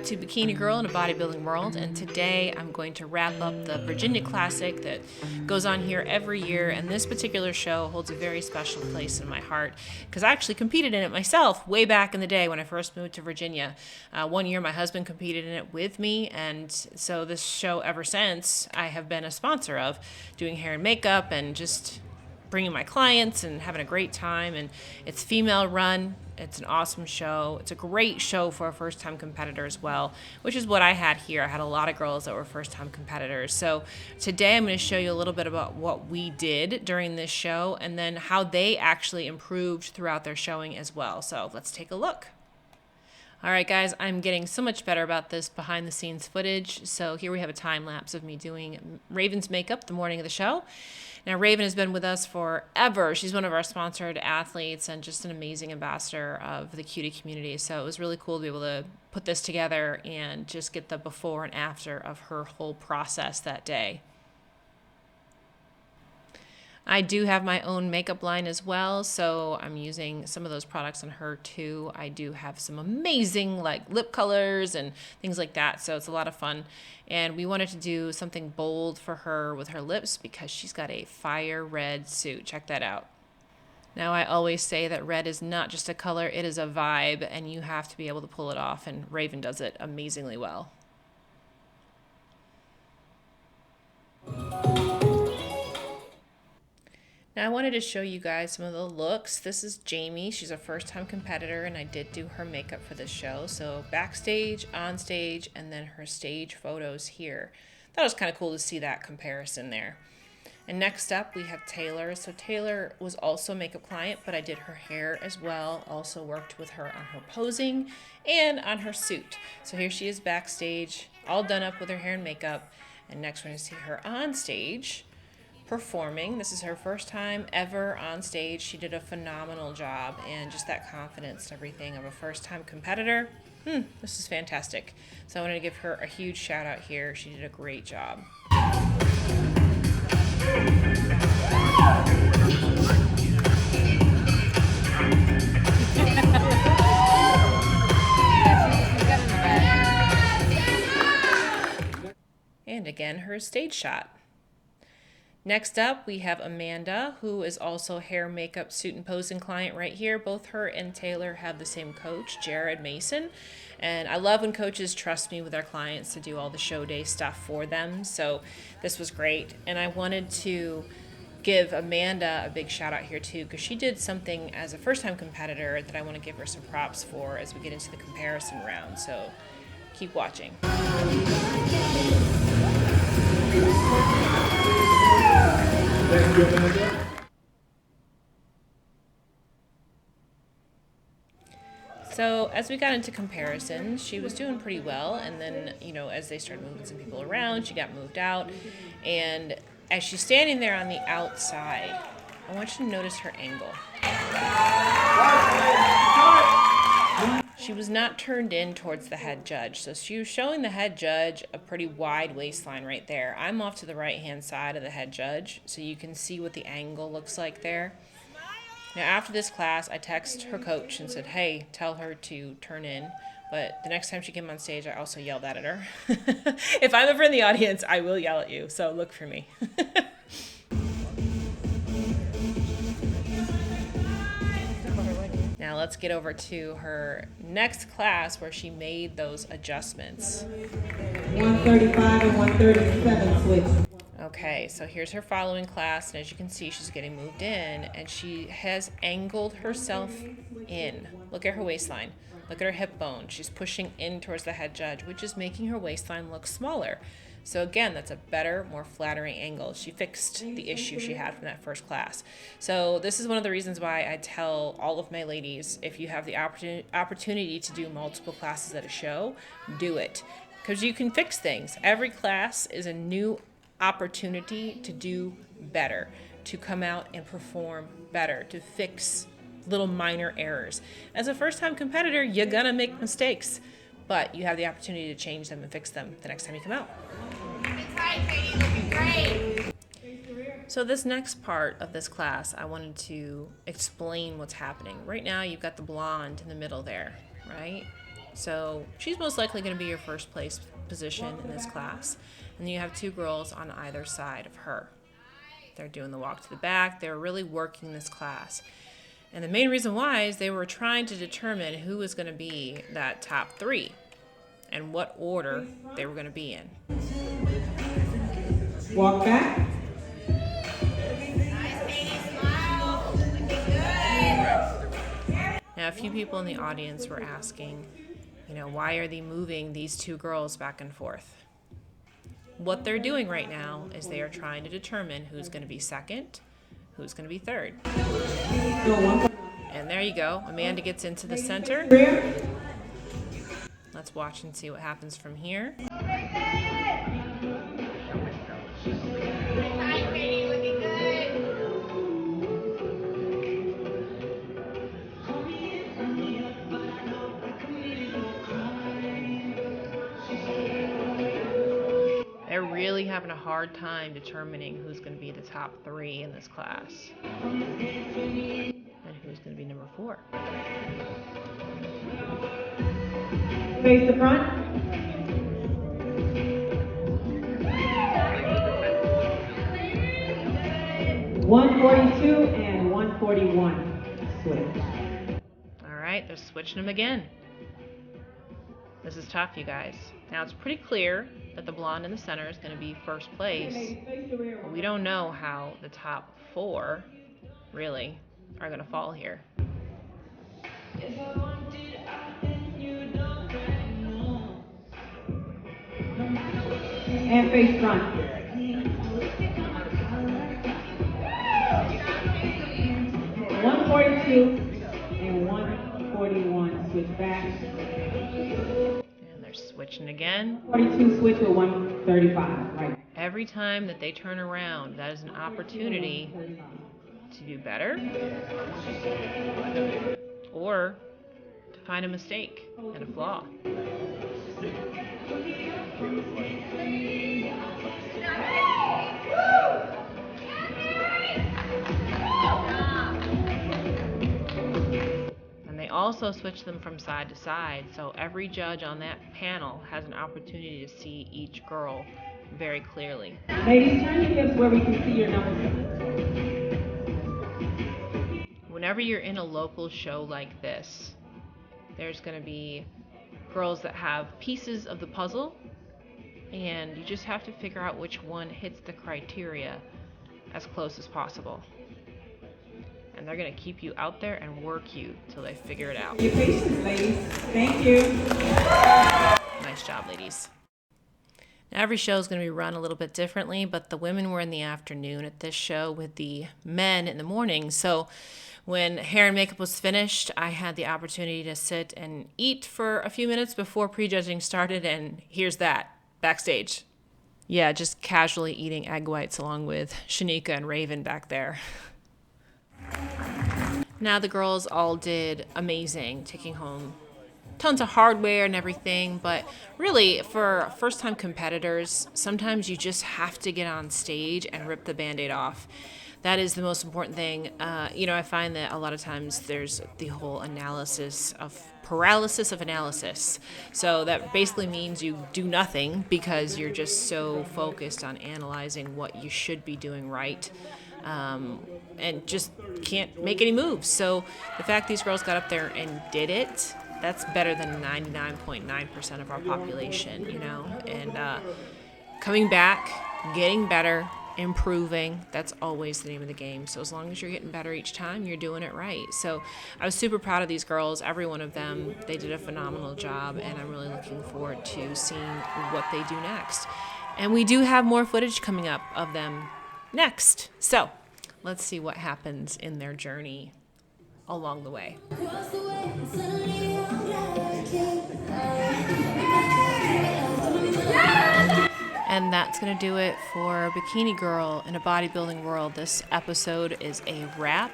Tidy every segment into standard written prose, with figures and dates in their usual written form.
back to Bikini Girl in a Bodybuilding World, and today I'm going to wrap up the Virginia Classic that goes on here every year, and this particular show holds a very special place in my heart because I actually competed in it myself way back in the day when I first moved to Virginia. One year my husband competed in it with me, and so this show ever since I have been a sponsor of, doing hair and makeup and just bringing my clients and having a great time. And it's female run. It's an awesome show. It's a great show for a first-time competitor as well, which is what I had here. I had a lot of girls that were first-time competitors. So today I'm going to show you a little bit about what we did during this show and then how they actually improved throughout their showing as well. So let's take a look. All right, guys, I'm getting so much better about this behind-the-scenes footage. So here we have a time lapse of me doing Raven's makeup the morning of the show. Now, Raven has been with us forever. She's one of our sponsored athletes and just an amazing ambassador of the cutie community. So it was really cool to be able to put this together and just get the before and after of her whole process that day. I do have my own makeup line as well, so I'm using some of those products on her too. I do have some amazing like lip colors and things like that, so it's a lot of fun. And we wanted to do something bold for her with her lips because she's got a fire red suit. Check that out. Now, I always say that red is not just a color, it is a vibe, and you have to be able to pull it off, and Raven does it amazingly well. Now I wanted to show you guys some of the looks. This is Jamie. She's a first-time competitor, and I did do her makeup for this show. So backstage, on stage, and then her stage photos here. That was kind of cool to see that comparison there. And next up, we have Taylor. So Taylor was also a makeup client, but I did her hair as well. Also worked with her on her posing and on her suit. So here she is backstage, all done up with her hair and makeup. And next we're going to see her on stage performing. This is her first time ever on stage. She did a phenomenal job, and just that confidence and everything of a first-time competitor. This is fantastic. So I wanted to give her a huge shout out here. She did a great job. And again, her stage shot. Next up, we have Amanda, who is also hair, makeup, suit, and posing client right here. Both her and Taylor have the same coach, Jared Mason. And I love when coaches trust me with their clients to do all the show day stuff for them. So this was great. And I wanted to give Amanda a big shout out here too, because she did something as a first-time competitor that I want to give her some props for as we get into the comparison round. So keep watching. So as we got into comparison, she was doing pretty well, and then, you know, as they started moving some people around, she got moved out, and as she's standing there on the outside, I want you to notice her angle. She was not turned in towards the head judge, so she was showing the head judge a pretty wide waistline right there. I'm off to the right-hand side of the head judge, so you can see what the angle looks like there. Now, after this class, I texted her coach and said, hey, tell her to turn in. But the next time she came on stage, I also yelled at her. If I'm ever in the audience, I will yell at you, so look for me. Now let's get over to her next class where she made those adjustments. 135 and 137 switch. Okay, so here's her following class, and as you can see, she's getting moved in, and she has angled herself in. Look at her waistline. Look at her hip bone. She's pushing in towards the head judge, which is making her waistline look smaller. So again, that's a better, more flattering angle. She fixed the issue she had from that first class. So this is one of the reasons why I tell all of my ladies, if you have the opportunity to do multiple classes at a show, do it. Because you can fix things. Every class is a new opportunity to do better, to come out and perform better, to fix little minor errors. As a first-time competitor, you're gonna make mistakes, but you have the opportunity to change them and fix them the next time you come out. Looking great. So this next part of this class, I wanted to explain what's happening. Right now, you've got the blonde in the middle there, right? So she's most likely going to be your first place position in this class. And then you have two girls on either side of her. They're doing the walk to the back. They're really working this class. And the main reason why is they were trying to determine who was going to be that top three and what order they were going to be in. Walk back. Now, a few people in the audience were asking, why are they moving these two girls back and forth? What they're doing right now is they are trying to determine who's going to be second, who's going to be third. And there you go. Amanda gets into the center. Let's watch and see what happens from here. They're really having a hard time determining who's going to be the top three in this class. And who's going to be number 4. Face the front. 142 and 141. Switch. All right, they're switching them again. This is tough, you guys. Now, it's pretty clear that the blonde in the center is going to be first place. But we don't know how the top 4 really are going to fall here. And face front. 142 and 141. Switch back. And they're switching again. 42 switch with 135. Right. Every time that they turn around, that is an opportunity to do better or to find a mistake and a flaw. And they also switch them from side to side, so every judge on that panel has an opportunity to see each girl very clearly. Ladies, turn your hips where we can see your numbers. Whenever you're in a local show like this, there's going to be girls that have pieces of the puzzle, and you just have to figure out which one hits the criteria as close as possible. And they're going to keep you out there and work you till they figure it out. Your patience, ladies. Thank you. Nice job, ladies. Now, every show is going to be run a little bit differently, but the women were in the afternoon at this show with the men in the morning. So when hair and makeup was finished, I had the opportunity to sit and eat for a few minutes before prejudging started, and here's that, backstage. Yeah, just casually eating egg whites along with Shanika and Raven back there. Now the girls all did amazing, taking home tons of hardware and everything, but really for first-time competitors, sometimes you just have to get on stage and rip the Band-Aid off. That is the most important thing. I find that a lot of times there's the whole paralysis of analysis. So that basically means you do nothing because you're just so focused on analyzing what you should be doing right. And just can't make any moves. So the fact these girls got up there and did it, that's better than 99.9% of our population, and coming back, getting better, improving, that's always the name of the game. So as long as you're getting better each time, you're doing it right. So I was super proud of these girls, every one of them. They did a phenomenal job, and I'm really looking forward to seeing what they do next. And we do have more footage coming up of them next. So let's see what happens in their journey along the way. And that's going to do it for Bikini Girl in a Bodybuilding World. This episode is a wrap,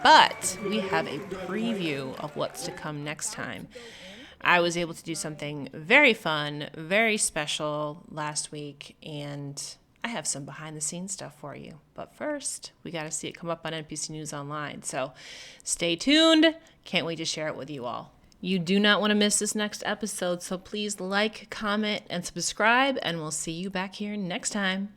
but we have a preview of what's to come next time. I was able to do something very fun, very special last week, and I have some behind-the-scenes stuff for you. But first, we got to see it come up on NPC News Online. So stay tuned. Can't wait to share it with you all. You do not want to miss this next episode, so please like, comment, and subscribe, and we'll see you back here next time.